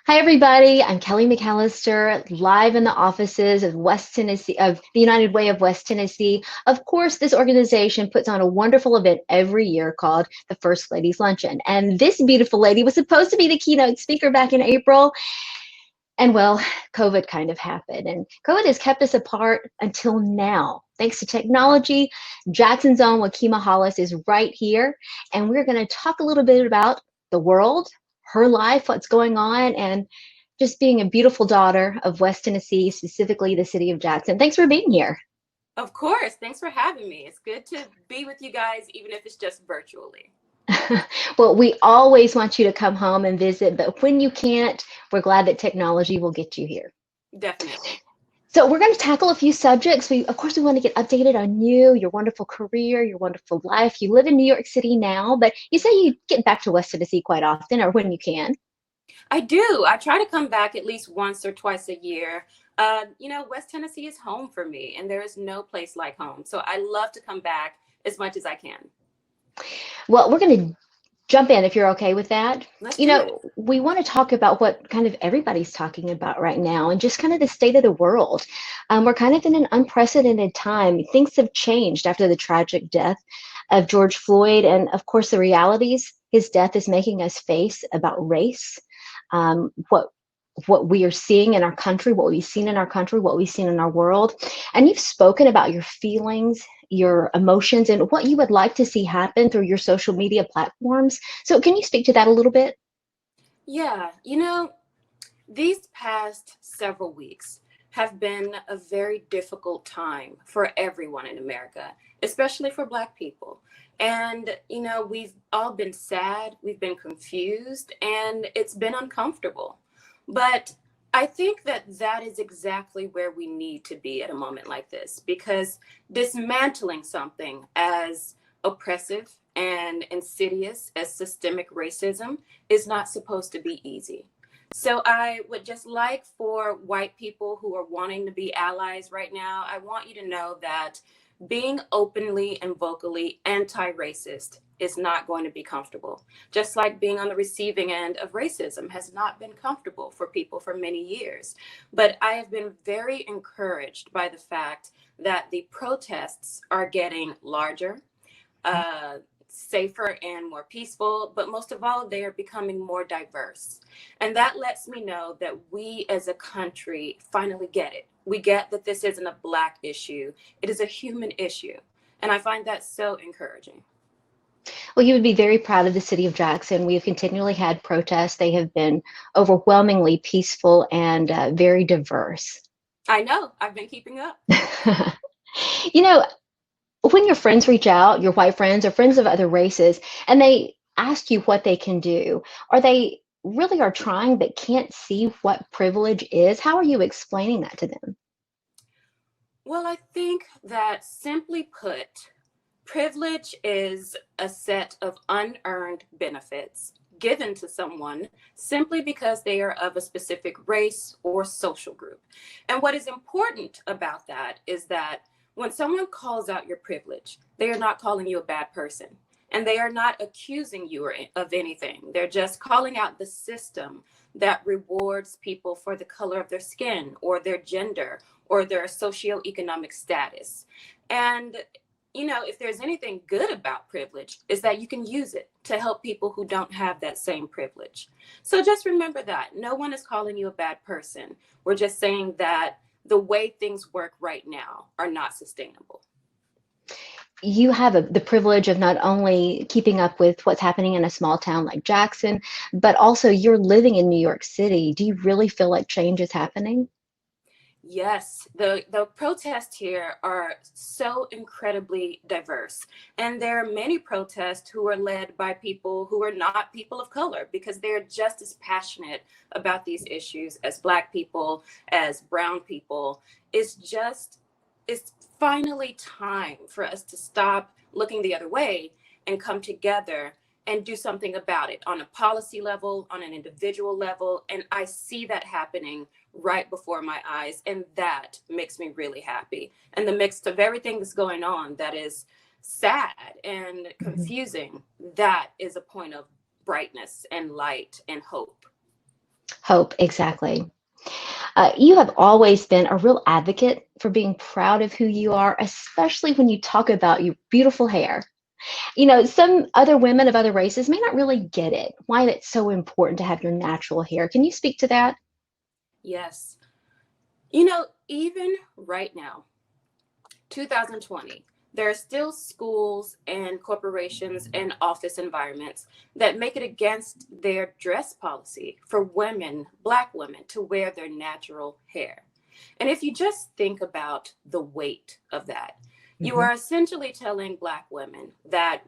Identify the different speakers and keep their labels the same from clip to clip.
Speaker 1: Hi, everybody. I'm Kelly McAllister, live in the offices of West Tennessee, of the United Way of West Tennessee. Of course, this organization puts on a wonderful event every year called the First Ladies Luncheon. And this beautiful lady was supposed to be the keynote speaker back in April. And well, COVID kind of happened. And COVID has kept us apart until now. Thanks to technology, Jackson's own Wakeema Hollis is right here. And we're going to talk a little bit about the world, her life, what's going on, and just being a beautiful daughter of West Tennessee, specifically the city of Jackson. Thanks for being here.
Speaker 2: Of course. Thanks for having me. It's good to be with you guys, even if it's just virtually.
Speaker 1: Well, we always want you to come home and visit, but when you can't, we're glad that technology will get you here.
Speaker 2: Definitely.
Speaker 1: So we're going to tackle a few subjects. Of course, we want to get updated on you, your wonderful career, your wonderful life. You live in New York City now, but you say you get back to West Tennessee quite often, or when you can.
Speaker 2: I do. I try to come back at least once or twice a year. West Tennessee is home for me, and there is no place like home. So I love to come back as much as I can.
Speaker 1: Well, we're going to jump in if you're okay with that.
Speaker 2: Let's do it.
Speaker 1: We want to talk about what kind of everybody's talking about right now and just kind of the state of the world. We're kind of in an unprecedented time. Things have changed after the tragic death of George Floyd. And of course, the realities his death is making us face about race, what we are seeing in our country, what we've seen in our country, what we've seen in our world. And you've spoken about your feelings, your emotions, and what you would like to see happen through your social media platforms. So can you speak to that a little bit?
Speaker 2: Yeah. These past several weeks have been a very difficult time for everyone in America, especially for Black people. And, we've all been sad, we've been confused, and it's been uncomfortable. But I think that is exactly where we need to be at a moment like this, because dismantling something as oppressive and insidious as systemic racism is not supposed to be easy. So I would just like for white people who are wanting to be allies right now, I want you to know that being openly and vocally anti-racist is not going to be comfortable. Just like being on the receiving end of racism has not been comfortable for people for many years. But I have been very encouraged by the fact that the protests are getting larger, safer and more peaceful, but most of all, they are becoming more diverse. And that lets me know that we as a country finally get it. We get that this isn't a Black issue, it is a human issue. And I find that so encouraging.
Speaker 1: Well, you would be very proud of the city of Jackson. We have continually had protests. They have been overwhelmingly peaceful and very diverse.
Speaker 2: I know, I've been keeping up.
Speaker 1: You know, when your friends reach out, your white friends or friends of other races, and they ask you what they can do, or they really are trying but can't see what privilege is, how are you explaining that to them?
Speaker 2: Well, I think that simply put, privilege is a set of unearned benefits given to someone simply because they are of a specific race or social group. And what is important about that is that when someone calls out your privilege, they are not calling you a bad person. And they are not accusing you of anything. They're just calling out the system that rewards people for the color of their skin or their gender or their socioeconomic status. And if there's anything good about privilege, is that you can use it to help people who don't have that same privilege. So just remember that no one is calling you a bad person. We're just saying that the way things work right now are not sustainable.
Speaker 1: You have the privilege of not only keeping up with what's happening in a small town like Jackson, but also you're living in New York City. Do you really feel like change is happening?
Speaker 2: Yes, the protests here are so incredibly diverse. And there are many protests who are led by people who are not people of color because they're just as passionate about these issues as Black people, as brown people. It's finally time for us to stop looking the other way and come together and do something about it on a policy level, on an individual level. And I see that happening right before my eyes. And that makes me really happy. And the mix of everything that's going on that is sad and confusing, that is a point of brightness and light and hope.
Speaker 1: Hope, exactly. You have always been a real advocate for being proud of who you are, especially when you talk about your beautiful hair. Some other women of other races may not really get it, why it's so important to have your natural hair. Can you speak to that?
Speaker 2: Yes. Even right now, 2020, there are still schools and corporations and office environments that make it against their dress policy for women, Black women, to wear their natural hair. And if you just think about the weight of that, you
Speaker 1: Hmm.
Speaker 2: are essentially telling Black women that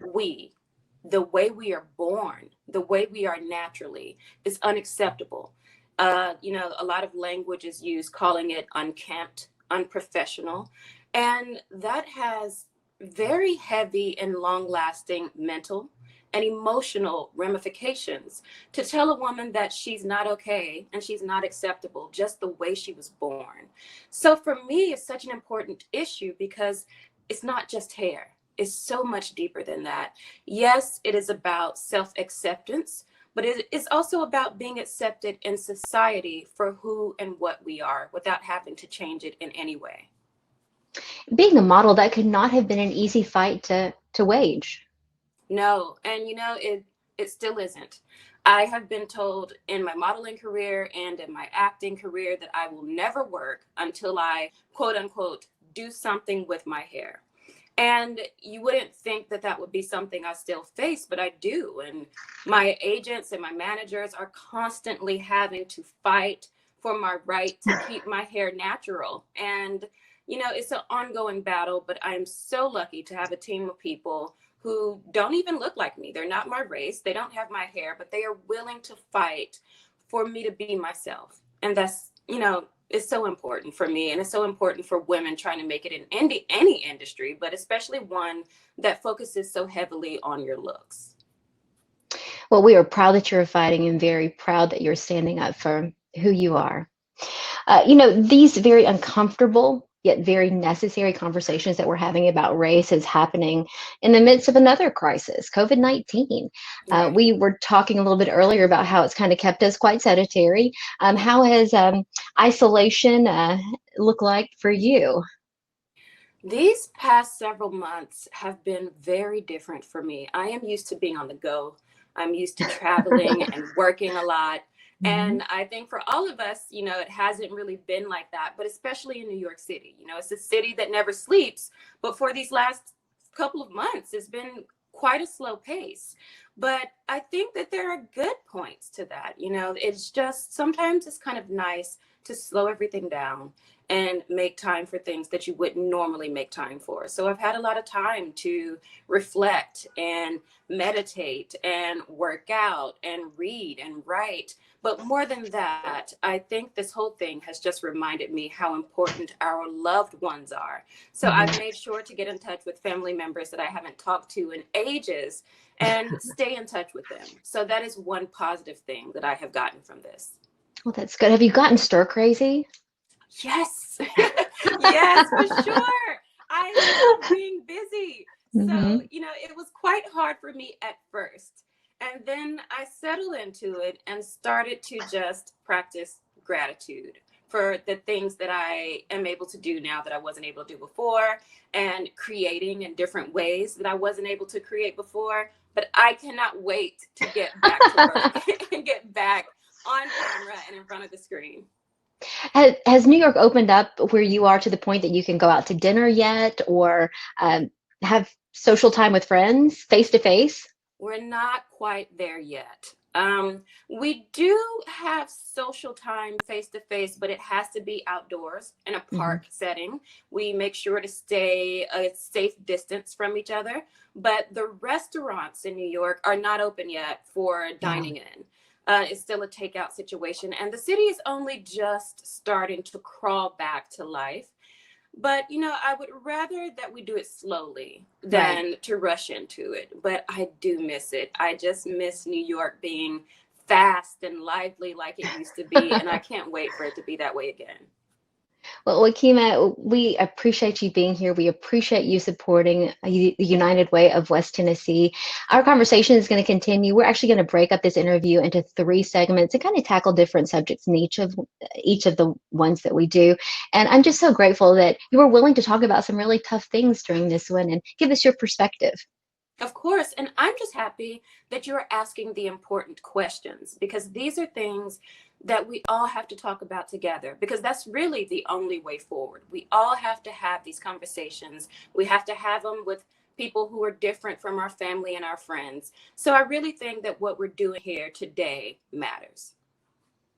Speaker 2: the way we are born, the way we are naturally, is unacceptable. A lot of language is used calling it unkempt, unprofessional, and that has very heavy and long lasting mental and emotional ramifications to tell a woman that she's not okay and she's not acceptable just the way she was born. So for me, it's such an important issue because it's not just hair. It's so much deeper than that. Yes, it is about self acceptance, but it is also about being accepted in society for who and what we are without having to change it in any way.
Speaker 1: Being a model, that could not have been an easy fight to wage.
Speaker 2: No, and it still isn't. I have been told in my modeling career and in my acting career that I will never work until I quote unquote do something with my hair. And you wouldn't think that that would be something I still face, but I do. And my agents and my managers are constantly having to fight for my right to keep my hair natural. And, it's an ongoing battle, but I'm so lucky to have a team of people who don't even look like me. They're not my race. They don't have my hair, but they are willing to fight for me to be myself. And that's, is so important for me, and it's so important for women trying to make it in any industry, but especially one that focuses so heavily on your looks.
Speaker 1: Well, we are proud that you're fighting and very proud that you're standing up for who you are. These very uncomfortable yet very necessary conversations that we're having about race is happening in the midst of another crisis, COVID-19.
Speaker 2: Right.
Speaker 1: We were talking a little bit earlier about how it's kind of kept us quite sedentary.
Speaker 2: Yeah.
Speaker 1: How has isolation look like for you?
Speaker 2: These past several months have been very different for me. I am used to being on the go. I'm used to traveling and working a lot.
Speaker 1: Mhm.
Speaker 2: And I think for all of us, it hasn't really been like that, but especially in New York City. It's a city that never sleeps. But for these last couple of months, it's been quite a slow pace. But I think that there are good points to that. It's just sometimes it's kind of nice to slow everything down and make time for things that you wouldn't normally make time for. So I've had a lot of time to reflect and meditate and work out and read and write. But more than that, I think this whole thing has just reminded me how important our loved ones are. So I've
Speaker 1: Mhm.
Speaker 2: made sure to get in touch with family members that I haven't talked to in ages and stay in touch with them. So that is one positive thing that I have gotten from this.
Speaker 1: Well, that's good. Have you gotten stir crazy?
Speaker 2: Yes. Yes, for sure. I love being busy. So,
Speaker 1: Hmm.
Speaker 2: it was quite hard for me at first. And then I settled into it and started to just practice gratitude for the things that I am able to do now that I wasn't able to do before, and creating in different ways that I wasn't able to create before. But I cannot wait to get back to work and get back on camera and in front of the screen.
Speaker 1: Has New York opened up where you are to the point that you can go out to dinner yet, or have social time with friends face to face?
Speaker 2: We're not quite there yet. We do have social time face to face, but it has to be outdoors in a
Speaker 1: Hmm.
Speaker 2: park setting. We make sure to stay a safe distance from each other. But the restaurants in New York are not open yet for
Speaker 1: Yeah.
Speaker 2: dining in. It's still a takeout situation, and the city is only just starting to crawl back to life. But, I would rather that we do it slowly
Speaker 1: Right.
Speaker 2: than to rush into it. But I do miss it. I just miss New York being fast and lively like it used to be. And I can't wait for it to be that way again.
Speaker 1: Well, Wakeema, we appreciate you being here. We appreciate you supporting the United Way of West Tennessee. Our conversation is going to continue. We're actually going to break up this interview into three segments and kind of tackle different subjects in each of the ones that we do. And I'm just so grateful that you were willing to talk about some really tough things during this one and give us your perspective.
Speaker 2: Of course. And I'm just happy that you're asking the important questions because these are things that we all have to talk about together because that's really the only way forward. We all have to have these conversations. We have to have them with people who are different from our family and our friends. So I really think that what we're doing here today matters.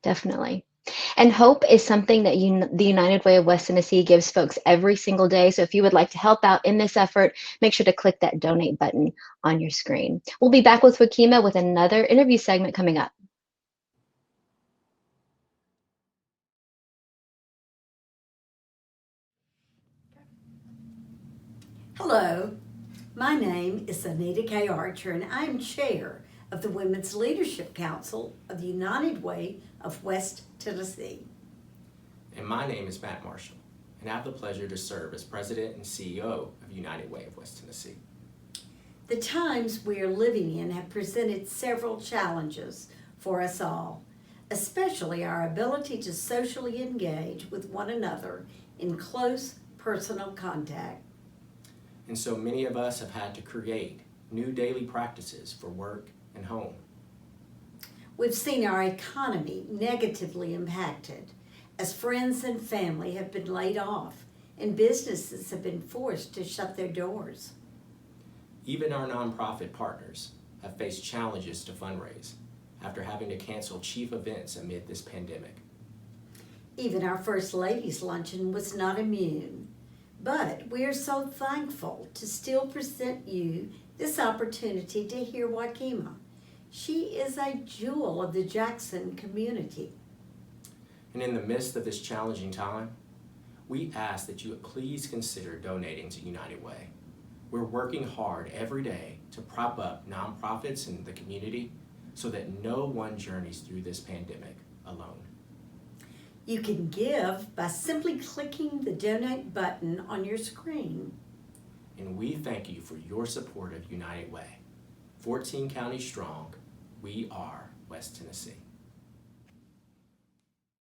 Speaker 1: Definitely. And hope is something that the United Way of West Tennessee gives folks every single day. So if you would like to help out in this effort, make sure to click that donate button on your screen. We'll be back with Wakeema with another interview segment coming up.
Speaker 3: Hello, my name is Anita K. Archer, and I am chair of the Women's Leadership Council of the United Way of West Tennessee.
Speaker 4: And my name is Matt Marshall, and I have the pleasure to serve as President and CEO of United Way of West Tennessee.
Speaker 3: The times we are living in have presented several challenges for us all, especially our ability to socially engage with one another in close personal contact.
Speaker 4: And so many of us have had to create new daily practices for work and home.
Speaker 3: We've seen our economy negatively impacted as friends and family have been laid off and businesses have been forced to shut their doors.
Speaker 4: Even our nonprofit partners have faced challenges to fundraise after having to cancel chief events amid this pandemic.
Speaker 3: Even our First Ladies Luncheon was not immune, but we are so thankful to still present you this opportunity to hear Wakeema. She is a jewel of the Jackson community.
Speaker 4: And in the midst of this challenging time, we ask that you would please consider donating to United Way. We're working hard every day to prop up nonprofits in the community so that no one journeys through this pandemic alone.
Speaker 3: You can give by simply clicking the donate button on your screen.
Speaker 4: And we thank you for your support of United Way. 14 counties strong, we are West Tennessee.